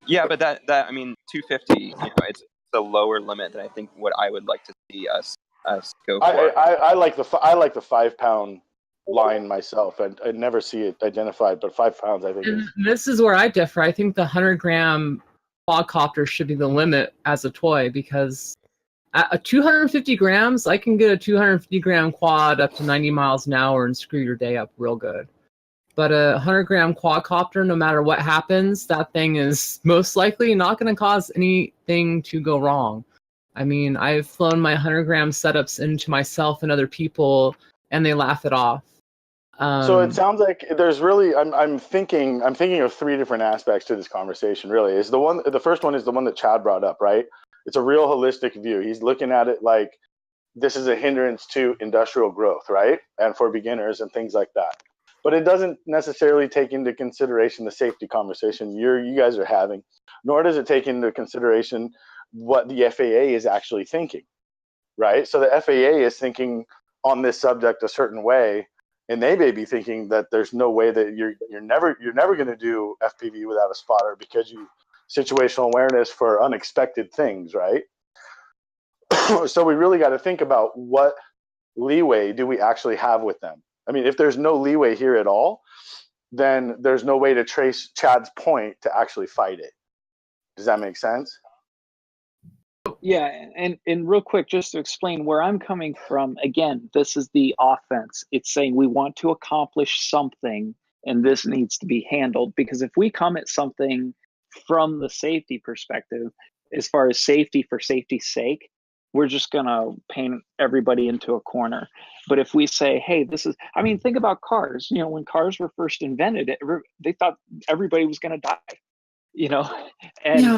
Yeah, but that I mean 250, it's the lower limit that I think what I would like to see us go for. I like the 5-pound line myself. I never see it identified, but 5 pounds I think is. This is where I differ. I think the 100-gram quadcopter should be the limit as a toy, because at 250 grams, I can get a 250-gram quad up to 90 miles an hour and screw your day up real good. But a 100-gram quadcopter, no matter what happens, that thing is most likely not going to cause anything to go wrong. I mean, I've flown my 100-gram setups into myself and other people, and they laugh it off. So it sounds like there's really I'm thinking of 3 different aspects to this conversation. Really, the first one is the one that Chad brought up, right? It's a real holistic view. He's looking at it like this is a hindrance to industrial growth, right? And for beginners and things like that. But it doesn't necessarily take into consideration the safety conversation you guys are having, nor does it take into consideration what the FAA is actually thinking, right? So the FAA is thinking on this subject a certain way, and they may be thinking that there's no way that you're never going to do FPV without a spotter because you situational awareness for unexpected things, right? So we really got to think about what leeway do we actually have with them. I mean, if there's no leeway here at all, then there's no way to trace Chad's point to actually fight it. Does that make sense? Yeah, and real quick, just to explain where I'm coming from, again, this is the offense. It's saying we want to accomplish something, and this needs to be handled. Because if we come at something from the safety perspective, as far as safety for safety's sake, we're just going to paint everybody into a corner. But if we say, hey, think about cars. When cars were first invented, they thought everybody was going to die, and, yeah.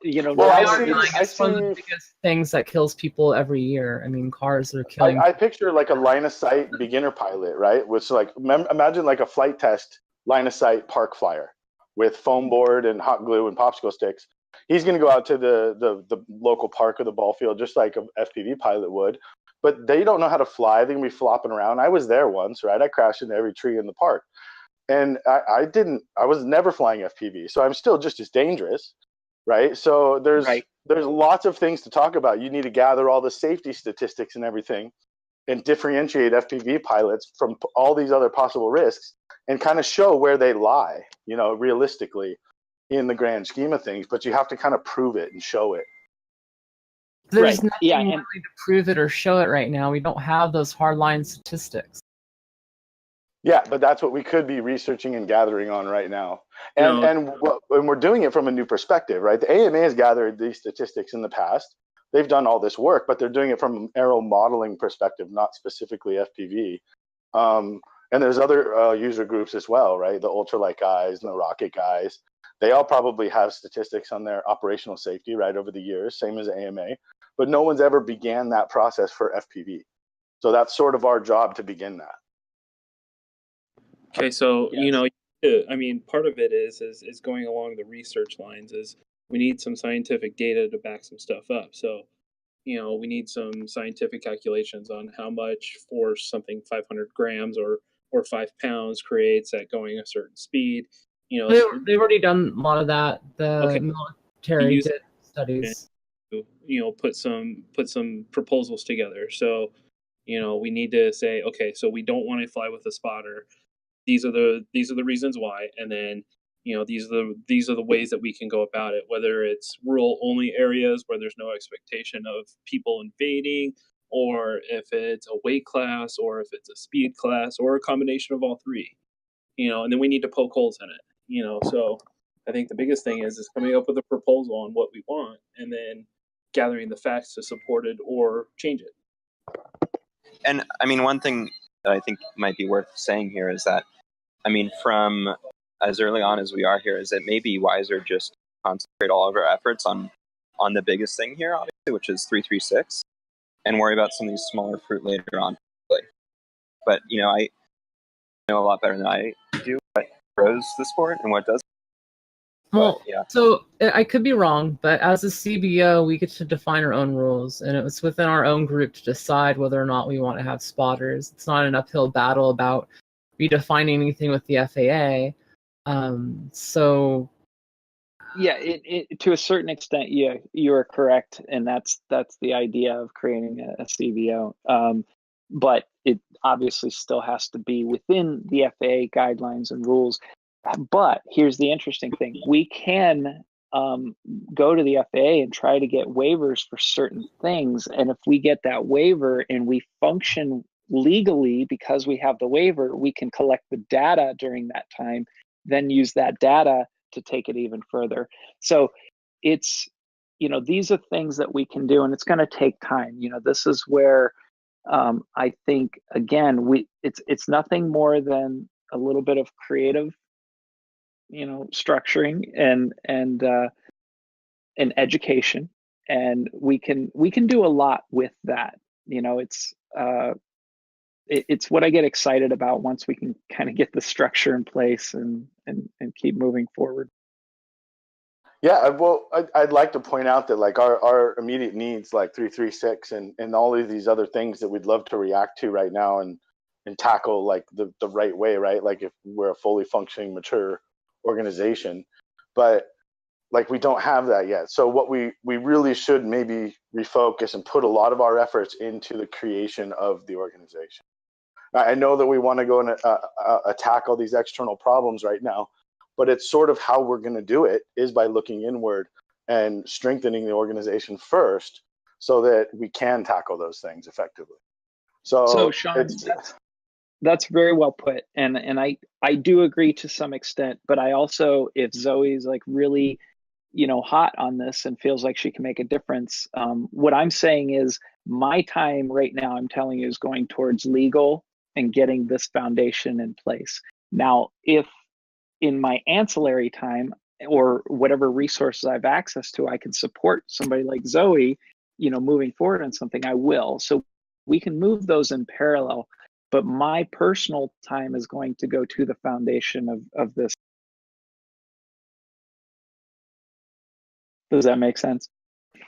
It's one of the biggest things that kills people every year. I mean, cars are killing. I picture like a line of sight beginner pilot, right? Which imagine like a flight test line of sight park flyer with foam board and hot glue and popsicle sticks. He's going to go out to the local park or the ball field just like a FPV pilot would, but they don't know how to fly. They're going to be flopping around. I was there once, right? I crashed into every tree in the park, and I was never flying FPV, so I'm still just as dangerous, right? So there's lots of things to talk about. You need to gather all the safety statistics and everything and differentiate FPV pilots from all these other possible risks and kind of show where they lie, realistically in the grand scheme of things, but you have to kind of prove it and show it. There's nothing really to prove it or show it right now. We don't have those hardline statistics. Yeah, but that's what we could be researching and gathering on right now. And we're doing it from a new perspective, right? The AMA has gathered these statistics in the past. They've done all this work, but they're doing it from an aero modeling perspective, not specifically FPV. And there's other user groups as well, right? The ultralight guys and the rocket guys. They all probably have statistics on their operational safety, right, over the years, same as AMA. But no one's ever began that process for FPV. So that's sort of our job to begin that. Okay, so Yes. I mean, part of it is going along the research lines. Is we need some scientific data to back some stuff up. So we need some scientific calculations on how much force something 500 grams or 5 pounds creates at going a certain speed. They've already done a lot of that. The Okay. military Use did studies. put some proposals together. So we need to say, okay, so we don't want to fly with a spotter. These are the reasons why, and then these are the ways that we can go about it. Whether it's rural only areas where there's no expectation of people invading, or if it's a weight class, or if it's a speed class, or a combination of all three. And then we need to poke holes in it. So I think the biggest thing is coming up with a proposal on what we want, and then gathering the facts to support it or change it. And I mean, one thing that I think might be worth saying here is that, I mean, from as early on as we are here, is it may be wiser just to concentrate all of our efforts on the biggest thing here, obviously, which is 336, and worry about some of these smaller fruit later on. But I know a lot better than I do what grows the sport and what doesn't. Well, yeah. So I could be wrong, but as a CBO, we get to define our own rules, and it's within our own group to decide whether or not we want to have spotters. It's not an uphill battle about redefining anything with the FAA. So Yeah, to a certain extent, yeah, you are correct, and that's the idea of creating a CBO. But it obviously still has to be within the FAA guidelines and rules. But here's the interesting thing: we can go to the FAA and try to get waivers for certain things, and if we get that waiver and we function legally because we have the waiver, we can collect the data during that time, then use that data to take it even further. So it's, these are things that we can do, and it's going to take time. This is where I think, again, it's nothing more than a little bit of creative, structuring and education, and we can do a lot with that. It's what I get excited about once we can kind of get the structure in place and keep moving forward. Yeah, well, I'd like to point out that like our immediate needs, like 336 and all of these other things that we'd love to react to right now and tackle like the right way, right? Like if we're a fully functioning, mature organization, but like we don't have that yet. So what we really should maybe refocus and put a lot of our efforts into the creation of the organization. I know that we want to go and attack all these external problems right now, but it's sort of how we're going to do it is by looking inward and strengthening the organization first so that we can tackle those things effectively. So Sean, that's very well put. And I do agree to some extent, but I also, if Zoe's like really, hot on this and feels like she can make a difference, what I'm saying is my time right now, I'm telling you, is going towards legal and getting this foundation in place. Now, if in my ancillary time or whatever resources I have access to, I can support somebody like Zoe, moving forward on something, I will. So we can move those in parallel, but my personal time is going to go to the foundation of this. Does that make sense?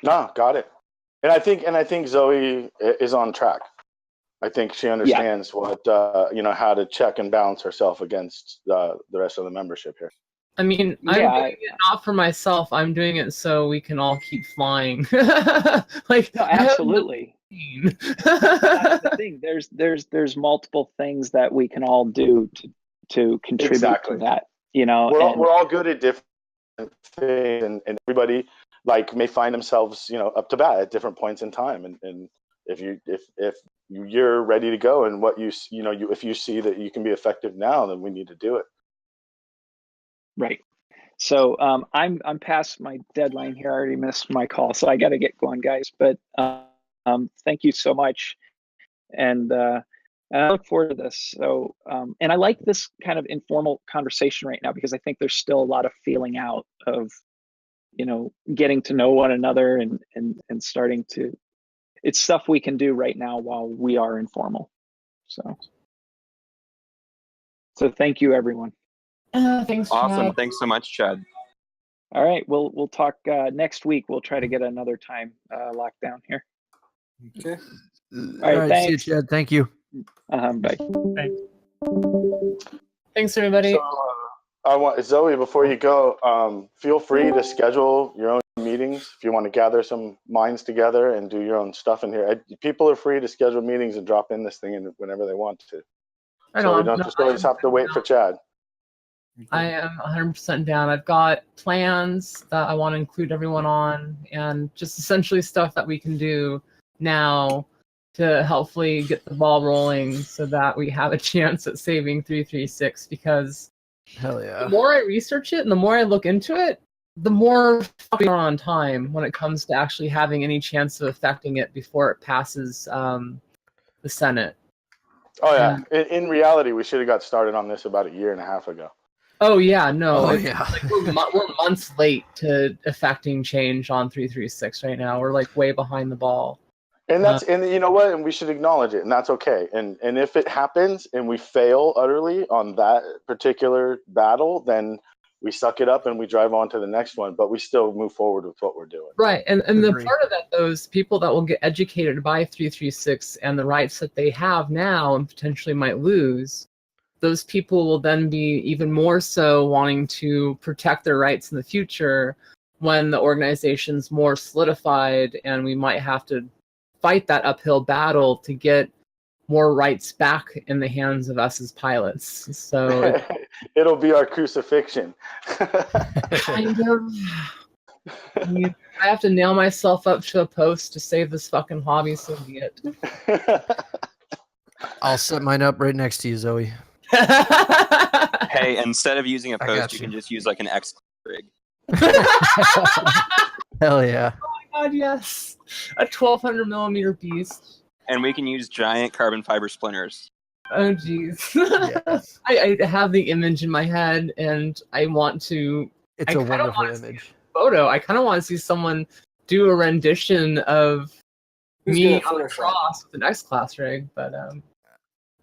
No, got it. And I think Zoe is on track. I think she understands what how to check and balance herself against the rest of the membership here. I mean, I'm doing it not for myself. I'm doing it so we can all keep flying. Like, no, absolutely. That's the thing. There's multiple things that we can all do to contribute to that. We're all good at different things, and everybody like may find themselves up to bat at different points in time, and if you're ready to go and what if you see that you can be effective now, then we need to do it. Right. So I'm past my deadline here. I already missed my call, so I got to get going, guys. But thank you so much, and I look forward to this. So and I like this kind of informal conversation right now because I think there's still a lot of feeling out of getting to know one another and starting to. It's stuff we can do right now while we are informal. So. So thank you, everyone. Thanks, Awesome. Chad. Thanks so much, Chad. All right, we'll talk next week. We'll try to get another time locked down here. Okay. All right, thanks. See you, Chad. Thank you. Bye. Thanks, everybody. So, I want Zoe, before you go, feel free to schedule your own meetings if you want to gather some minds together and do your own stuff in here. People are free to schedule meetings and drop in this thing in whenever they want to. So we don't just always have to wait for Chad. I am 100% down. I've got plans that I want to include everyone on, and just essentially stuff that we can do now to hopefully get the ball rolling so that we have a chance at saving 336. Because Hell yeah. the more I research it and the more I look into it, the more we are on time when it comes to actually having any chance of affecting it before it passes the Senate. Oh yeah. In reality, we should have got started on this about a year and a half ago. Oh yeah, no. Oh, yeah. Like we're months late to affecting change on 336 right now. We're like way behind the ball. And and you know what? And we should acknowledge it, and that's okay. And if it happens and we fail utterly on that particular battle, then we suck it up and we drive on to the next one. But we still move forward with what we're doing. Right, and the part of that, those people that will get educated by 336 and the rights that they have now and potentially might lose, those people will then be even more so wanting to protect their rights in the future when the organization's more solidified, and we might have to fight that uphill battle to get more rights back in the hands of us as pilots. So it'll be our crucifixion. kind of. I have to nail myself up to a post to save this fucking hobby, so be it. I'll set mine up right next to you, Zoe. Hey, instead of using a I post, got you you. can just use like an X rig. Hell yeah. Oh my god, yes. A 1200 millimeter beast. And we can use giant carbon fiber splinters. Oh jeez. Yes. I have the image in my head, and I want to. It's I a kinda wonderful wanna see image. Photo. I kind of want to see someone do a rendition of Who's me good at on the Photoshop? cross with an X-Class rig. But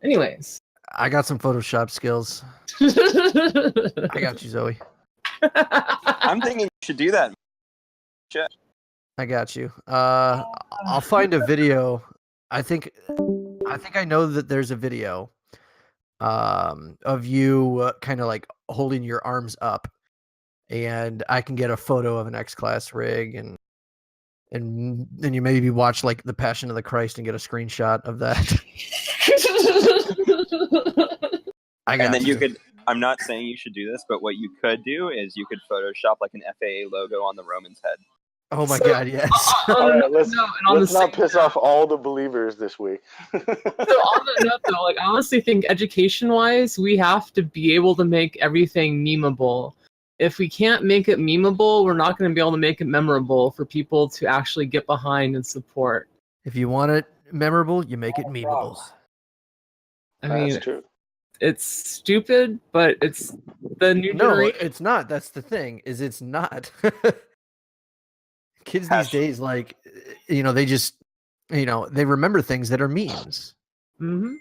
anyways. I got some Photoshop skills. I got you, Zoe. I'm thinking you should do that. I got you. I'll find a video. I think I know that there's a video of you kind of like holding your arms up, and I can get a photo of an X-Class rig, and then you maybe watch like the Passion of the Christ and get a screenshot of that. I got And then you. you could, I'm not saying you should do this, but what you could do is you could Photoshop like an FAA logo on the Roman's head. Oh my god, yes. All right, let's not piss off all the believers this week. So on that note, though, like I honestly think education-wise, we have to be able to make everything memeable. If we can't make it memeable, we're not going to be able to make it memorable for people to actually get behind and support. If you want it memorable, you make it memeable. I mean, That's true. it's stupid, but it's the new No, generation. it's not. That's the thing. Is it's not. Kids these days, like, they just, they remember things that are memes. Mm-hmm.